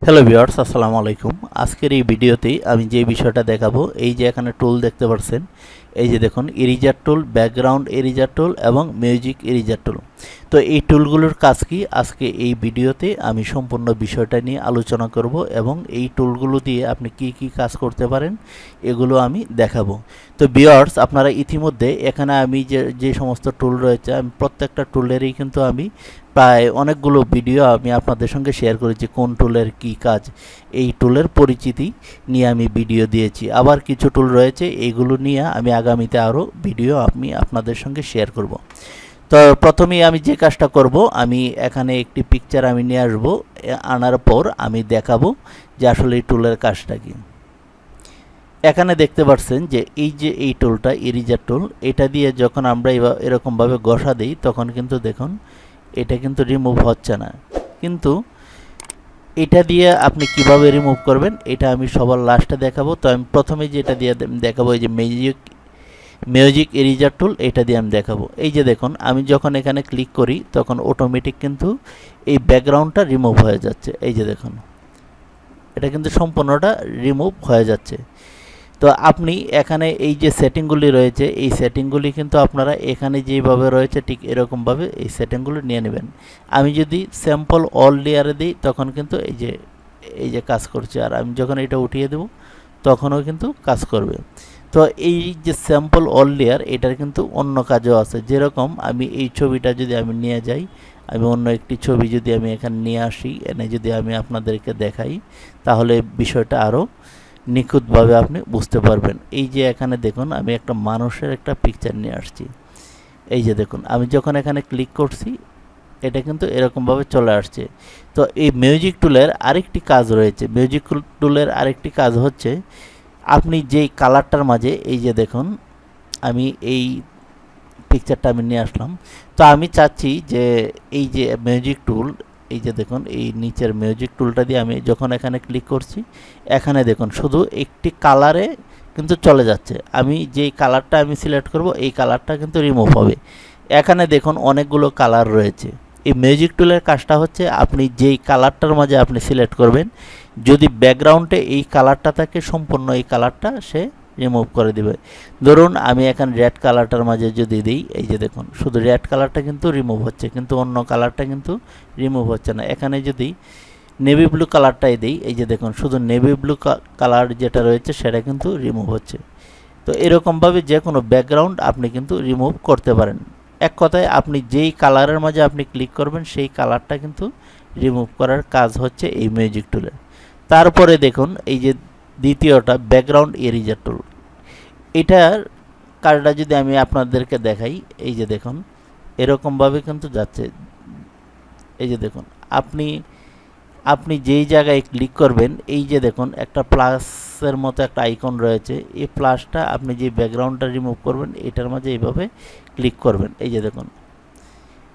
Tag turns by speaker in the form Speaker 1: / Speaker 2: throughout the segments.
Speaker 1: Hello viewers, আসসালামু আলাইকুম। আজকের এই ভিডিওতেই আমি যে বিষয়টা দেখাবো, এই যে এখানে টুল দেখতে পাচ্ছেন, এই যে দেখুন ইরেজার টুল, ব্যাকগ্রাউন্ড ইরেজার টুল এবং মিউজিক ইরেজার টুল। তো এই টুলগুলোর কাজ কি, আজকে এই ভিডিওতে আমি সম্পূর্ণ বিষয়টা নিয়ে আলোচনা করব এবং এই টুলগুলো দিয়ে আপনি কি কি কাজ করতে পারেন এগুলো আমি দেখাবো। তো ভিউয়ার্স, আপনারা ইতিমধ্যে এখানে আমি যে সমস্ত টুল রয়েছে, আমি প্রত্যেকটা টুলেরই কিন্তু আমি প্রায় অনেকগুলো ভিডিও আমি আপনাদের সঙ্গে শেয়ার করেছি, কোন টুলের কি কাজ, এই টুলের পরিচিতি নিয়ে আমি ভিডিও দিয়েছি। আবার কিছু টুল রয়েছে, এইগুলো নিয়ে আমি আগামীতে আরও ভিডিও আমি আপনাদের সঙ্গে শেয়ার করব। তো প্রথমেই আমি যে কাজটা করব, আমি এখানে একটি পিকচার আমি নিয়ে আসব, আনার পর আমি দেখাবো যে আসলে এই টুলের কাজটা কি। এখানে দেখতে পাচ্ছেন যে এই টুলটা ইরেজার টুল, এটা দিয়ে যখন আমরা এরকমভাবে ঘষা দিই তখন কিন্তু দেখুন এটা কিন্তু রিমুভ হচ্ছে না। কিন্তু এটা দিয়ে আপনি কিভাবে রিমুভ করবেন এটা আমি সবার লাস্টে দেখাবো। তো আমি প্রথমে যেটা দিয়ে দেখাবো, এই যে মিউজিক ইরেজার টুল, এটা দিয়ে আমি দেখাবো। এই যে দেখুন, আমি যখন এখানে ক্লিক করি তখন অটোমেটিক কিন্তু এই ব্যাকগ্রাউন্ডটা রিমুভ হয়ে যাচ্ছে। এই যে দেখুন, এটা কিন্তু সম্পূর্ণটা রিমুভ হয়ে যাচ্ছে। তো আপনি এখানে এই যে সেটিংগুলি রয়েছে, এই সেটিংগুলি কিন্তু আপনারা এখানে যেভাবে রয়েছে ঠিক এরকমভাবে এই সেটিংগুলো নিয়ে নেবেন। আমি যদি স্যাম্পল অল লেয়ারে দিই তখন কিন্তু এই যে কাজ করছে, আর আমি যখন এটা উঠিয়ে দেব তখনও কিন্তু কাজ করবে। তো এই যে স্যাম্পল অল লেয়ার, এটার কিন্তু অন্য কাজও আছে। যেরকম আমি এই ছবিটা যদি আমি নিয়ে যাই, আমি অন্য একটি ছবি যদি আমি এখানে নিয়ে আসি, এনে যদি আমি আপনাদেরকে দেখাই, তাহলে বিষয়টা আরও নিখুঁতভাবে আপনি বুঝতে পারবেন। এই যে এখানে দেখুন, আমি একটা মানুষের একটা পিকচার নিয়ে আসছি। এই যে দেখুন, আমি যখন এখানে ক্লিক করছি এটা কিন্তু এরকমভাবে চলে আসছে। তো এই মিউজিক টুলের আরেকটি কাজ রয়েছে। মিউজিক টুলের আরেকটি কাজ হচ্ছে, আপনি যেই কালারটার মাঝে, এই যে দেখুন আমি এই পিকচারটা আমি নিয়ে আসলাম। তো আমি চাচ্ছি যে এই যে মিউজিক টুল, এই যে দেখুন এই নিচের মিউজিক টুলটা দিয়ে আমি যখন এখানে ক্লিক করছি, এখানে দেখুন শুধু একটি কালারে কিন্তু চলে যাচ্ছে। আমি যেই কালারটা আমি সিলেক্ট করব এই কালারটা কিন্তু রিমুভ হবে। এখানে দেখুন অনেকগুলো কালার রয়েছে। এই মিউজিক টুলের কাজটা হচ্ছে, আপনি যেই কালারটার মাঝে আপনি সিলেক্ট করবেন, যদি ব্যাকগ্রাউন্ডে এই কালারটা থাকে সম্পূর্ণ এই কালারটা সে রিমুভ করে দিবে। ধরুন আমি এখানে রেড কালারটার মাঝে যদি দিই, এই যে দেখুন শুধু রেড কালারটা কিন্তু রিমুভ হচ্ছে, কিন্তু অন্য কালারটা কিন্তু রিমুভ হচ্ছে না। এখানে যদি নেভি ব্লু কালারটাই দিই, এই যে দেখুন শুধু নেভি ব্লু কালার যেটা রয়েছে সেটা কিন্তু রিমুভ হচ্ছে। তো এরকমভাবে যে কোনো ব্যাকগ্রাউন্ড আপনি কিন্তু রিমুভ করতে পারেন। এক কথায় আপনি যেই কালারের মাঝে আপনি ক্লিক করবেন সেই কালারটা কিন্তু রিমুভ করার কাজ হচ্ছে এই মিউজিক টুলের। তারপরে দেখুন এই যে দ্বিতীয়টা ব্যাকগ্রাউন্ড ইরেজার টুল, এটার কাজটা যদি আমি আপনাদেরকে দেখাই, এই যে দেখুন এরকমভাবে কিন্তু যাচ্ছে। এই যে দেখুন আপনি আপনি যেই জায়গায় ক্লিক করবেন, এই যে দেখুন একটা প্লাসের মতো একটা আইকন রয়েছে, এই প্লাসটা আপনি যে ব্যাকগ্রাউন্ডটা রিমুভ করবেন এটার মাঝে এইভাবে ক্লিক করবেন। এই যে দেখুন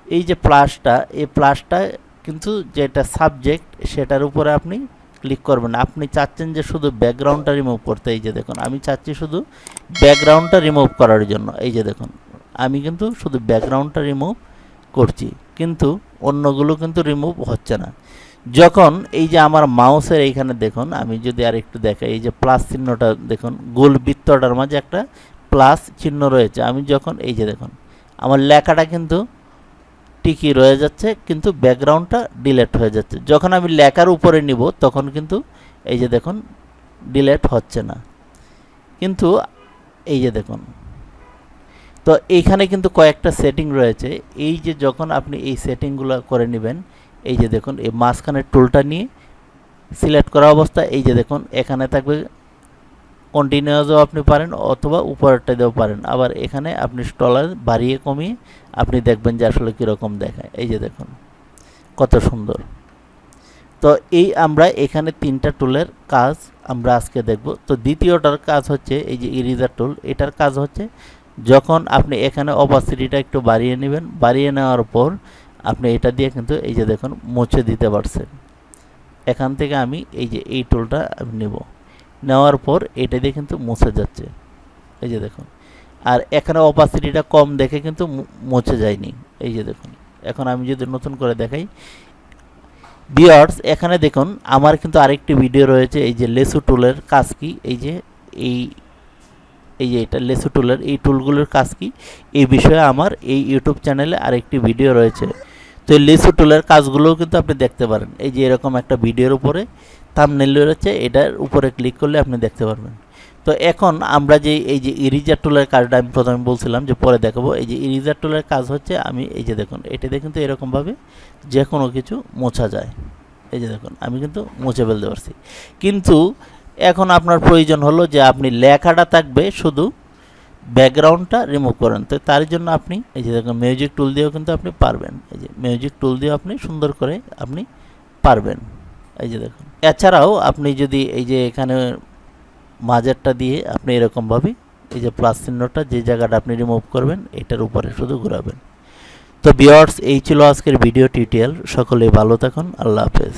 Speaker 1: এই যে প্লাসটা, এই প্লাসটা কিন্তু যেটা সাবজেক্ট সেটার উপরে আপনি ক্লিক করবেন। আপনি চাচ্ছেন যে শুধু ব্যাকগ্রাউন্ডটা রিমুভ করতে, এই যে দেখুন আমি চাচ্ছি শুধু ব্যাকগ্রাউন্ডটা রিমুভ করার জন্য। এই যে দেখুন আমি কিন্তু শুধু ব্যাকগ্রাউন্ডটা রিমুভ করছি, কিন্তু অন্যগুলো কিন্তু রিমুভ হচ্ছে না। যখন এই যে আমার মাউসের এইখানে দেখুন, আমি যদি আর একটু দেখাই, এই যে প্লাস চিহ্নটা দেখুন, গোল বৃত্তটার মাঝে একটা প্লাস চিহ্ন রয়েছে। আমি যখন এই যে দেখুন আমার লেখাটা কিন্তু ঠিকই রয়ে যাচ্ছে, কিন্তু ব্যাকগ্রাউন্ডটা ডিলেট হয়ে যাচ্ছে। যখন আমি লেখার উপরে নিব তখন কিন্তু এই যে দেখুন ডিলেট হচ্ছে না। কিন্তু এই যে দেখুন, তো এইখানে কিন্তু কয়েকটা সেটিং রয়েছে। এই যে যখন আপনি এই সেটিংগুলো করে নেবেন, এই যে দেখুন এই মাঝখানের টুলটা নিয়ে সিলেক্ট করা অবস্থা, এই যে দেখুন এখানে থাকবে কন্টিনিউয়াসও আপনি পারেন অথবা উপরেরটা দিয়েও পারেন। আবার এখানে আপনি স্টলার বাড়িয়ে কমিয়ে আপনি দেখবেন যে আসলে কীরকম দেখায়। এই যে দেখুন কত সুন্দর। তো এই আমরা এখানে তিনটা টুলের কাজ আমরা আজকে দেখব। তো দ্বিতীয়টার কাজ হচ্ছে এই যে ইরেজার টুল, এটার কাজ হচ্ছে যখন আপনি এখানে অপাসিটিটা একটু বাড়িয়ে নেবেন, বাড়িয়ে নেওয়ার পর আপনি এটা দিয়ে কিন্তু এই যে দেখুন মুছে দিতে পারছেন। এখান থেকে আমি এই যে এই টুলটা আমি নেব, নেওয়ার পর এটা দিয়ে কিন্তু মুছে যাচ্ছে। এই যে দেখুন, আর এখানে অপাসিটিটা কম দেখে কিন্তু মুছে যায়নি। এই যে দেখুন, এখন আমি যদি নতুন করে দেখাই, ভিউয়ার্স এখানে দেখুন আমার কিন্তু আরেকটি ভিডিও রয়েছে, এই যে লেসু টুলের কাজ কি, এই যে এই এই যে এটা লেসু টুলের এই টুলগুলোর কাজ কি এই বিষয়ে আমার এই ইউটিউব চ্যানেলে আরেকটি ভিডিও রয়েছে। তো এই লেসু টুলের কাজগুলোও কিন্তু আপনি দেখতে পারেন। এই যে এরকম একটা ভিডিওর উপরে থাম্বনেল রয়েছে, এটার উপরে ক্লিক করলে আপনি দেখতে পারবেন। তো এখন আমরা যে এই যে ইরেজার টুলের কাজটা আমি প্রথমে বলছিলাম যে পরে দেখাবো, এই যে ইরেজার টুলের কাজ হচ্ছে আমি এই যে দেখুন এটাতে কিন্তু এরকমভাবে যে কোনো কিছু মোছা যায়। এই যে দেখুন আমি কিন্তু মুছে ফেলতে পারছি। কিন্তু এখন আপনার প্রয়োজন হলো যে আপনি লেখাটা থাকবে, শুধু ব্যাকগ্রাউন্ডটা রিমুভ করেন। তো তার জন্য আপনি এই যে দেখুন মিউজিক টুল দিয়েও কিন্তু আপনি পারবেন। এই যে মিউজিক টুল দিয়ে আপনি সুন্দর করে আপনি পারবেন। এই যে দেখুন এছাড়াও আপনি যদি এই যে এখানে মাঝেরটা দিয়ে আপনি এরকমভাবে এই যে প্লাস চিহ্নটা যে জায়গাটা আপনি রিমুভ করবেন এটার উপরে শুধু ঘোরাবেন। তো ভিউয়ার্স এই ছিল আজকের ভিডিও টিউটোরিয়াল। সকলে ভালো থাকুন, আল্লাহ হাফেজ।